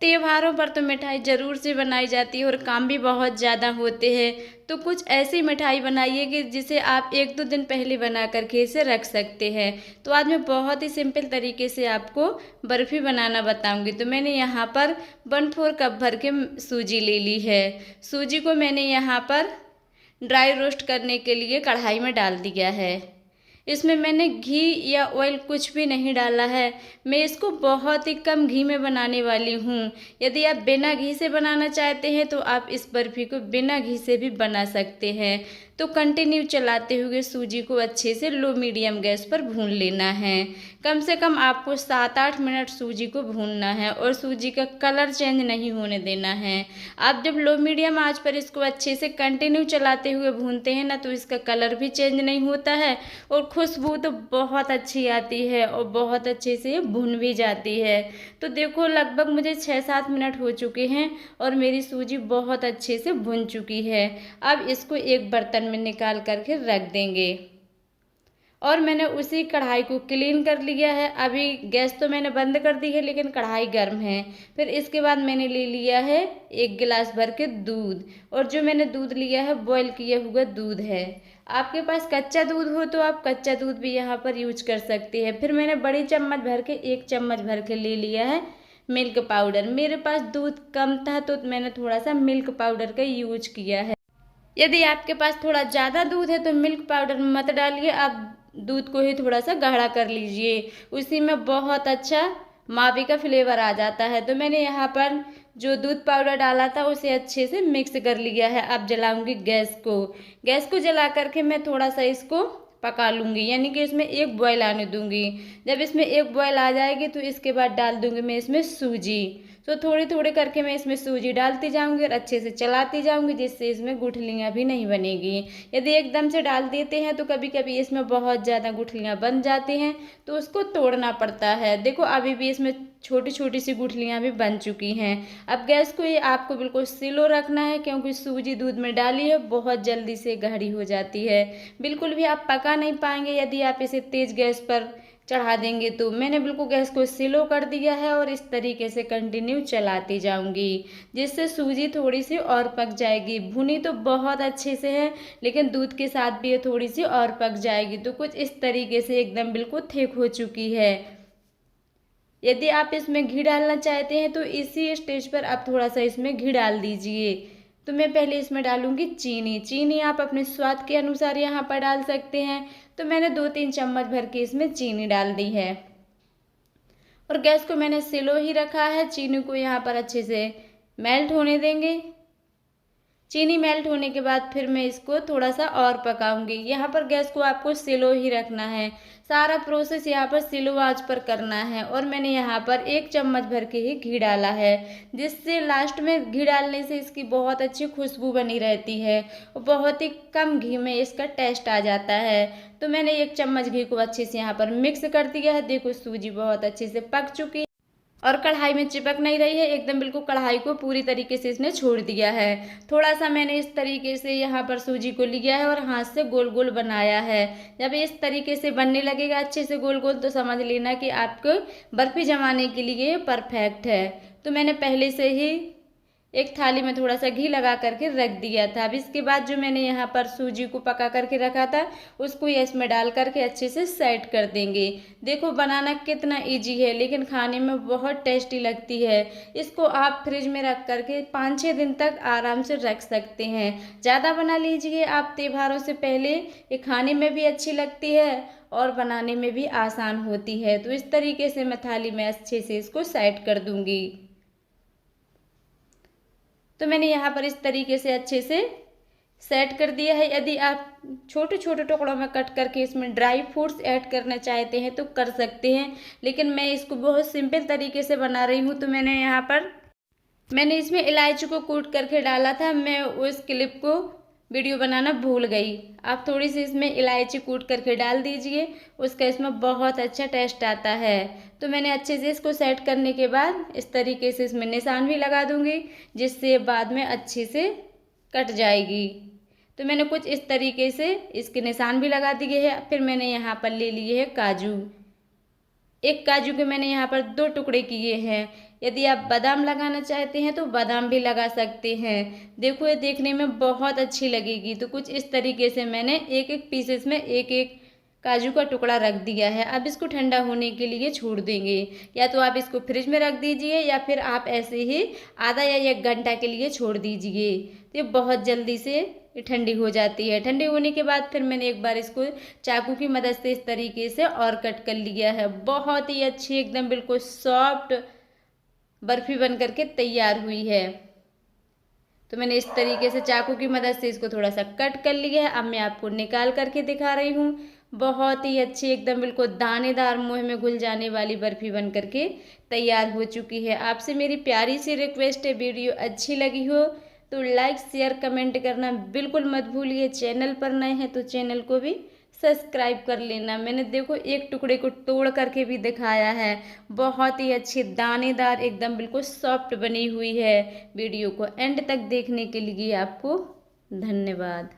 त्योहारों पर तो मिठाई ज़रूर से बनाई जाती है और काम भी बहुत ज़्यादा होते हैं। तो कुछ ऐसी मिठाई बनाइए कि जिसे आप 1-2 दिन पहले बना कर के इसे रख सकते हैं। तो आज मैं बहुत ही सिंपल तरीके से आपको बर्फ़ी बनाना बताऊंगी। तो मैंने यहाँ पर 1/4 कप भर के सूजी ले ली है। सूजी को मैंने यहाँ पर ड्राई रोस्ट करने के लिए कढ़ाई में डाल दिया है। इसमें मैंने घी या ऑयल कुछ भी नहीं डाला है। मैं इसको बहुत ही कम घी में बनाने वाली हूँ। यदि आप बिना घी से बनाना चाहते हैं तो आप इस बर्फ़ी को बिना घी से भी बना सकते हैं। तो कंटिन्यू चलाते हुए सूजी को अच्छे से लो मीडियम गैस पर भून लेना है। कम से कम आपको 7-8 मिनट सूजी को भूनना है और सूजी का कलर चेंज नहीं होने देना है। आप जब लो मीडियम आंच पर इसको अच्छे से कंटिन्यू चलाते हुए भूनते हैं ना, तो इसका कलर भी चेंज नहीं होता है और खुशबू तो बहुत अच्छी आती है और बहुत अच्छे से भुन भी जाती है। तो देखो लगभग मुझे 6-7 मिनट हो चुके हैं और मेरी सूजी बहुत अच्छे से भुन चुकी है। अब इसको एक बर्तन में निकाल करके रख देंगे और मैंने उसी कढ़ाई को क्लीन कर लिया है। अभी गैस तो मैंने बंद कर दी है लेकिन कढ़ाई गर्म है। फिर इसके बाद मैंने ले लिया है 1 गिलास भर के दूध और जो मैंने दूध लिया है बॉईल किया हुआ दूध है। आपके पास कच्चा दूध हो तो आप कच्चा दूध भी यहाँ पर यूज कर सकते हैं। फिर मैंने बड़ी चम्मच भर के 1 चम्मच भर के ले लिया है मिल्क पाउडर। मेरे पास दूध कम था तो मैंने थोड़ा सा मिल्क पाउडर का यूज किया है। यदि आपके पास थोड़ा ज़्यादा दूध है तो मिल्क पाउडर मत डालिए, आप दूध को ही थोड़ा सा गाढ़ा कर लीजिए। उसी में बहुत अच्छा मावे का फ्लेवर आ जाता है। तो मैंने यहाँ पर जो दूध पाउडर डाला था उसे अच्छे से मिक्स कर लिया है। अब जलाऊंगी गैस को जला करके मैं थोड़ा सा इसको पका लूँगी, यानी कि इसमें एक बॉयल आने दूंगी। जब इसमें एक बॉयल आ जाएगी तो इसके बाद डाल दूंगी मैं इसमें सूजी। तो थोड़ी थोड़ी करके मैं इसमें सूजी डालती जाऊंगी और अच्छे से चलाती जाऊंगी, जिससे इसमें गुठलियाँ भी नहीं बनेगी। यदि एकदम से डाल देते हैं तो कभी कभी इसमें बहुत ज़्यादा गुठलियाँ बन जाती हैं तो उसको तोड़ना पड़ता है। देखो अभी भी इसमें छोटी छोटी सी गुठलियाँ भी बन चुकी हैं। अब गैस को ये आपको बिल्कुल स्लो रखना है, क्योंकि सूजी दूध में डाली है बहुत जल्दी से गाढ़ी हो जाती है। बिल्कुल भी आप पका नहीं पाएंगे यदि आप इसे तेज़ गैस पर चढ़ा देंगे। तो मैंने बिल्कुल गैस को स्लो कर दिया है और इस तरीके से कंटिन्यू चलाती जाऊंगी, जिससे सूजी थोड़ी सी और पक जाएगी। भुनी तो बहुत अच्छे से है लेकिन दूध के साथ भी ये थोड़ी सी और पक जाएगी। तो कुछ इस तरीके से एकदम बिल्कुल थिक हो चुकी है। यदि आप इसमें घी डालना चाहते हैं तो इसी स्टेज पर आप थोड़ा सा इसमें घी डाल दीजिए। तो मैं पहले इसमें डालूंगी चीनी आप अपने स्वाद के अनुसार यहाँ पर डाल सकते हैं। तो मैंने 2-3 चम्मच भर के इसमें चीनी डाल दी है और गैस को मैंने स्लो ही रखा है। चीनी को यहाँ पर अच्छे से मेल्ट होने देंगे। चीनी मेल्ट होने के बाद फिर मैं इसको थोड़ा सा और पकाऊंगी। यहाँ पर गैस को आपको स्लो ही रखना है, सारा प्रोसेस यहाँ पर स्लो आंच पर करना है। और मैंने यहाँ पर 1 चम्मच भर के ही घी डाला है, जिससे लास्ट में घी डालने से इसकी बहुत अच्छी खुशबू बनी रहती है और बहुत ही कम घी में इसका टेस्ट आ जाता है। तो मैंने 1 चम्मच घी को अच्छे से यहाँ पर मिक्स कर दिया है। देखो सूजी बहुत अच्छे से पक चुकी है और कढ़ाई में चिपक नहीं रही है, एकदम बिल्कुल कढ़ाई को पूरी तरीके से इसने छोड़ दिया है। थोड़ा सा मैंने इस तरीके से यहाँ पर सूजी को लिया है और हाथ से गोल गोल बनाया है। जब इस तरीके से बनने लगेगा अच्छे से गोल गोल तो समझ लेना कि आपको बर्फी जमाने के लिए परफेक्ट है। तो मैंने पहले से ही एक थाली में थोड़ा सा घी लगा करके रख दिया था। अब इसके बाद जो मैंने यहाँ पर सूजी को पका करके रखा था उसको इसमें डाल करके अच्छे से सेट कर देंगे। देखो बनाना कितना इजी है लेकिन खाने में बहुत टेस्टी लगती है। इसको आप फ्रिज में रख करके 5-6 दिन तक आराम से रख सकते हैं। ज़्यादा बना लीजिए आप त्योहारों से पहले, ये खाने में भी अच्छी लगती है और बनाने में भी आसान होती है। तो इस तरीके से मैं थाली में अच्छे से इसको सेट कर दूंगी। तो मैंने यहाँ पर इस तरीके से अच्छे से सेट कर दिया है। यदि आप छोटे छोटे टुकड़ों में कट करके इसमें ड्राई फ्रूट्स ऐड करना चाहते हैं तो कर सकते हैं, लेकिन मैं इसको बहुत सिंपल तरीके से बना रही हूँ। तो मैंने इसमें इलायची को कूट करके डाला था। मैं उस क्लिप को वीडियो बनाना भूल गई। आप थोड़ी सी इसमें इलायची कूट करके डाल दीजिए, उसका इसमें बहुत अच्छा टेस्ट आता है। तो मैंने अच्छे से इसको सेट करने के बाद इस तरीके से इसमें निशान भी लगा दूंगी, जिससे बाद में अच्छे से कट जाएगी। तो मैंने कुछ इस तरीके से इसके निशान भी लगा दिए हैं। फिर मैंने यहाँ पर ले लिए है काजू। एक काजू के मैंने यहाँ पर 2 टुकड़े किए हैं। यदि आप बादाम लगाना चाहते हैं तो बादाम भी लगा सकते हैं। देखो ये देखने में बहुत अच्छी लगेगी। तो कुछ इस तरीके से मैंने एक एक पीसेस में एक एक काजू का टुकड़ा रख दिया है। अब इसको ठंडा होने के लिए छोड़ देंगे। या तो आप इसको फ्रिज में रख दीजिए या फिर आप ऐसे ही आधा या 1 घंटा के लिए छोड़ दीजिए। तो ये बहुत जल्दी से ठंडी हो जाती है। ठंडी होने के बाद फिर मैंने एक बार इसको चाकू की मदद से इस तरीके से और कट कर लिया है। बहुत ही अच्छी एकदम बिल्कुल सॉफ्ट बर्फ़ी बन करके तैयार हुई है। तो मैंने इस तरीके से चाकू की मदद से इसको थोड़ा सा कट कर लिया है। अब मैं आपको निकाल करके दिखा रही हूँ। बहुत ही अच्छी एकदम बिल्कुल दानेदार मुँह में घुल जाने वाली बर्फ़ी बन करके तैयार हो चुकी है। आपसे मेरी प्यारी सी रिक्वेस्ट है, वीडियो अच्छी लगी हो तो लाइक शेयर कमेंट करना बिल्कुल मत भूलिए। चैनल पर नए हैं तो चैनल को भी सब्सक्राइब कर लेना। मैंने देखो एक टुकड़े को तोड़ करके भी दिखाया है। बहुत ही अच्छी दानेदार एकदम बिल्कुल सॉफ्ट बनी हुई है। वीडियो को एंड तक देखने के लिए आपको धन्यवाद।